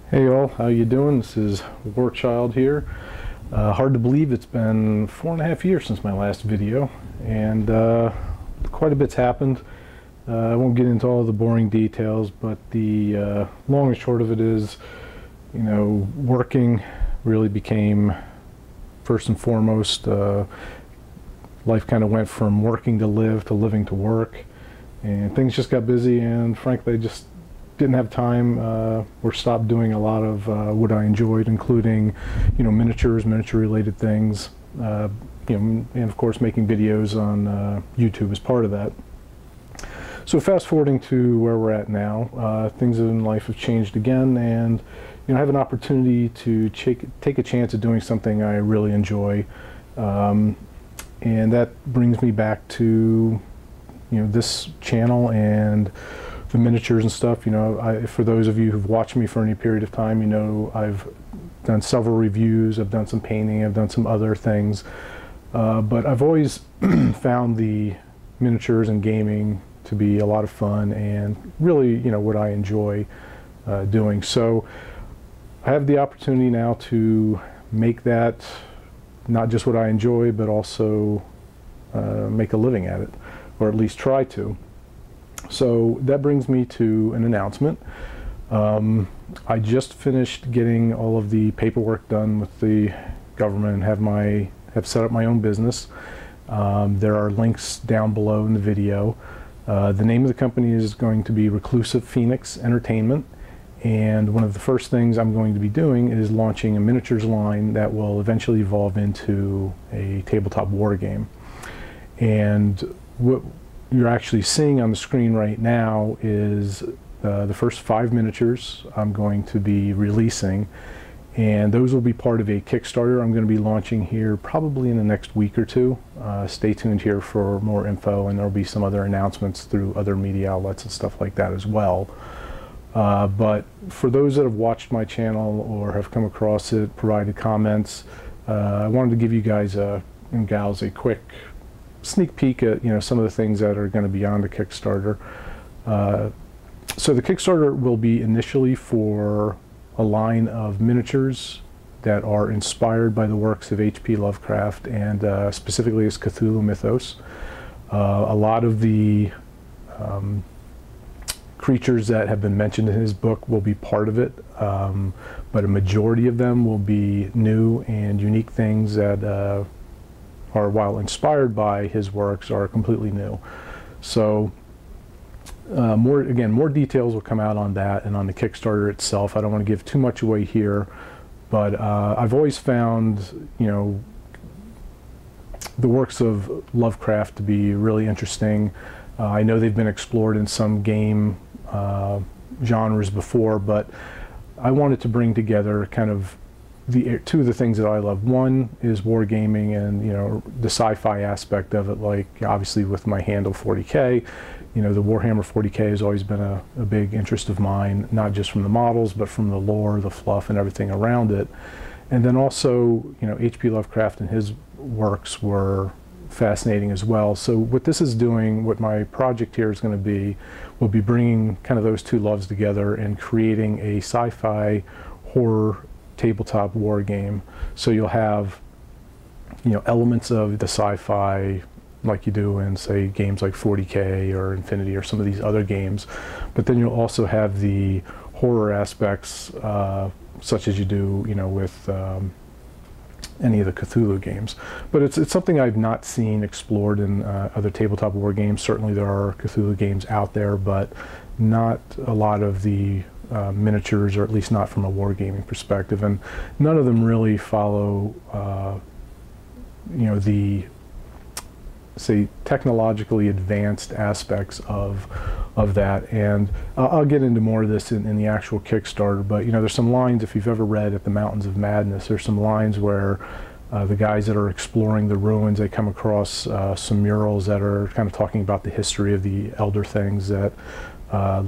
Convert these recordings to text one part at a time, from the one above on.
Hey all, how you doing? This is Warchild here. Hard to believe it's been 4.5 years since my last video, and quite a bit's happened. I won't get into all the boring details, but the long and short of it is, working really became first and foremost. Life kind of went from working to live to living to work, and things just got busy, and frankly I just didn't have time or stopped doing a lot of what I enjoyed, including miniatures, miniature related things, and of course making videos on YouTube as part of that. So fast forwarding to where we're at now, things in life have changed again, and I have an opportunity to take a chance at doing something I really enjoy, and that brings me back to this channel and the miniatures and stuff. For those of you who've watched me for any period of time, I've done several reviews, I've done some painting, I've done some other things, but I've always found the miniatures and gaming to be a lot of fun and really what I enjoy doing. So I have the opportunity now to make that not just what I enjoy, but also make a living at it, or at least try to. So that brings me to an announcement. I just finished getting all of the paperwork done with the government and have set up my own business. There are links down below in the video. The name of the company is going to be Reclusive Phoenix Entertainment, and one of the first things I'm going to be doing is launching a miniatures line that will eventually evolve into a tabletop war game. And what you're actually seeing on the screen right now is the first 5 miniatures I'm going to be releasing, and those will be part of a Kickstarter I'm going to be launching here probably in the next week or two. Stay tuned here for more info, and there'll be some other announcements through other media outlets and stuff like that as well. But for those that have watched my channel or have come across it, provided comments, I wanted to give you guys and gals a quick sneak peek at some of the things that are going to be on the Kickstarter. So the Kickstarter will be initially for a line of miniatures that are inspired by the works of H.P. Lovecraft, and specifically his Cthulhu mythos. A lot of the creatures that have been mentioned in his book will be part of it, but a majority of them will be new and unique things that are, while inspired by his works, are completely new. So more details will come out on that and on the Kickstarter itself. I don't want to give too much away here, but I've always found the works of Lovecraft to be really interesting. I know they've been explored in some game genres before, but I wanted to bring together kind of two of the things that I love. One is wargaming and the sci-fi aspect of it, like obviously with my handle 40K, the Warhammer 40K has always been a big interest of mine, not just from the models but from the lore, the fluff, and everything around it. And then also H.P. Lovecraft and his works were fascinating as well. So what this is doing, what my project here is going to be, will be bringing kind of those two loves together and creating a sci-fi horror tabletop war game. So you'll have elements of the sci-fi like you do in, say, games like 40K or Infinity or some of these other games, but then you'll also have the horror aspects such as you do with any of the Cthulhu games. But it's something I've not seen explored in other tabletop war games. Certainly there are Cthulhu games out there, but not a lot of the miniatures, or at least not from a wargaming perspective, and none of them really follow the, say, technologically advanced aspects of that. And I'll get into more of this in the actual Kickstarter, but there's some lines, if you've ever read At the Mountains of Madness, there's some lines where the guys that are exploring the ruins, they come across some murals that are kind of talking about the history of the elder things that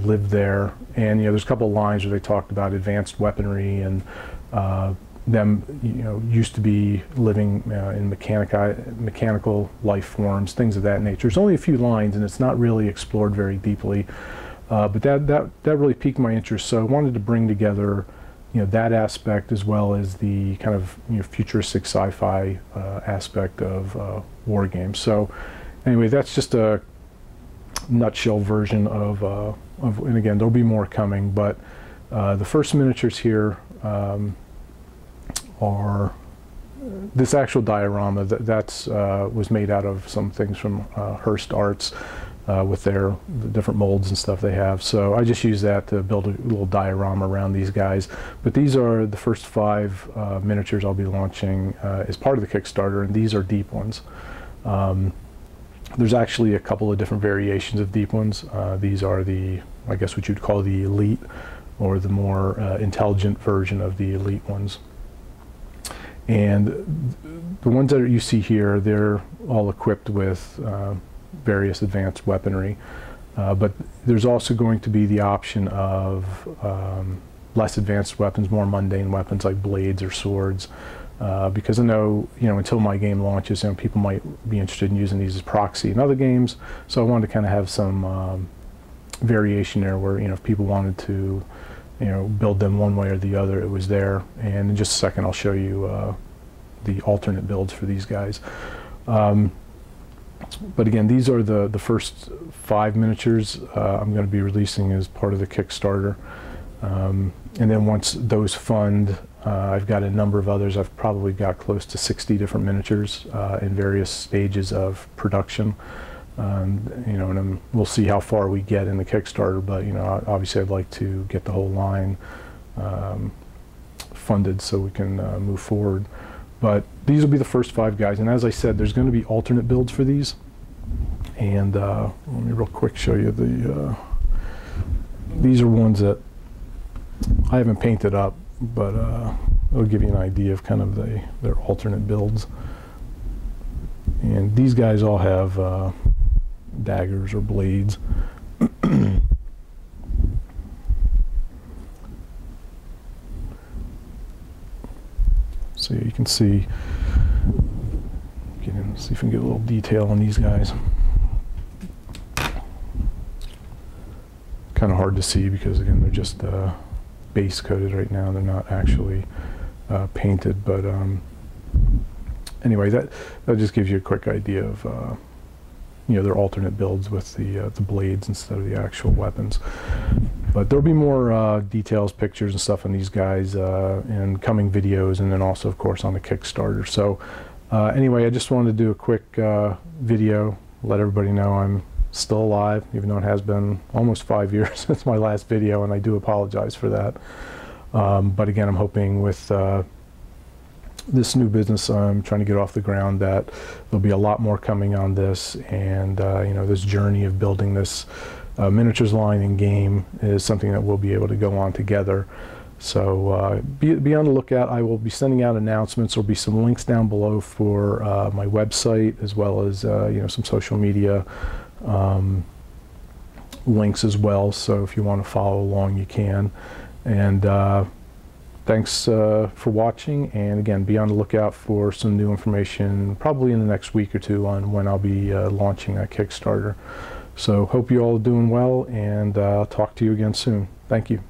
lived there. And there's a couple of lines where they talked about advanced weaponry and them used to be living in mechanical life forms, things of that nature. There's only a few lines and it's not really explored very deeply, but that really piqued my interest. So I wanted to bring together that aspect, as well as the kind of futuristic sci-fi aspect of war games. So anyway, that's just a nutshell version of and again, there'll be more coming, but the first miniatures here are this actual diorama that's was made out of some things from Hearst Arts with the different molds and stuff they have. So I just use that to build a little diorama around these guys. But these are the first 5 miniatures I'll be launching as part of the Kickstarter, and these are deep ones. There's actually a couple of different variations of deep ones. These are I guess what you'd call the elite, or the more intelligent version of the elite ones. And the ones that you see here, they're all equipped with various advanced weaponry, but there's also going to be the option of less advanced weapons, more mundane weapons like blades or swords, because I know, until my game launches, people might be interested in using these as proxy in other games. So I wanted to kind of have some variation there, where if people wanted to build them one way or the other, it was there. And in just a second I'll show you the alternate builds for these guys. But again, these are the first 5 miniatures I'm going to be releasing as part of the Kickstarter. And then once those fund, I've got a number of others. I've probably got close to 60 different miniatures in various stages of production. And then we'll see how far we get in the Kickstarter, but obviously I'd like to get the whole line funded so we can move forward. But these will be the first 5 guys, and as I said, there's going to be alternate builds for these. And let me real quick show you these are ones that I haven't painted up, but it'll give you an idea of kind of their alternate builds. And these guys all have daggers or blades. So you can see, see if we can get a little detail on these guys. Kind of hard to see because again, they're just base coated right now. They're not actually painted, but anyway, that just gives you a quick idea of their alternate builds with the blades instead of the actual weapons. But there'll be more details, pictures and stuff on these guys in coming videos, and then also of course on the Kickstarter. So anyway, I just wanted to do a quick video, let everybody know I'm still alive, even though it has been almost 5 years since my last video, and I do apologize for that. But again, I'm hoping with this new business I'm trying to get off the ground that there'll be a lot more coming on this, and this journey of building this miniatures line and game is something that we'll be able to go on together. So be on the lookout. I will be sending out announcements. There'll be some links down below for my website, as well as some social media links as well. So if you want to follow along, you can. And thanks for watching, and again, be on the lookout for some new information probably in the next week or 2 on when I'll be launching that Kickstarter. So hope you all are doing well, and I'll talk to you again soon. Thank you.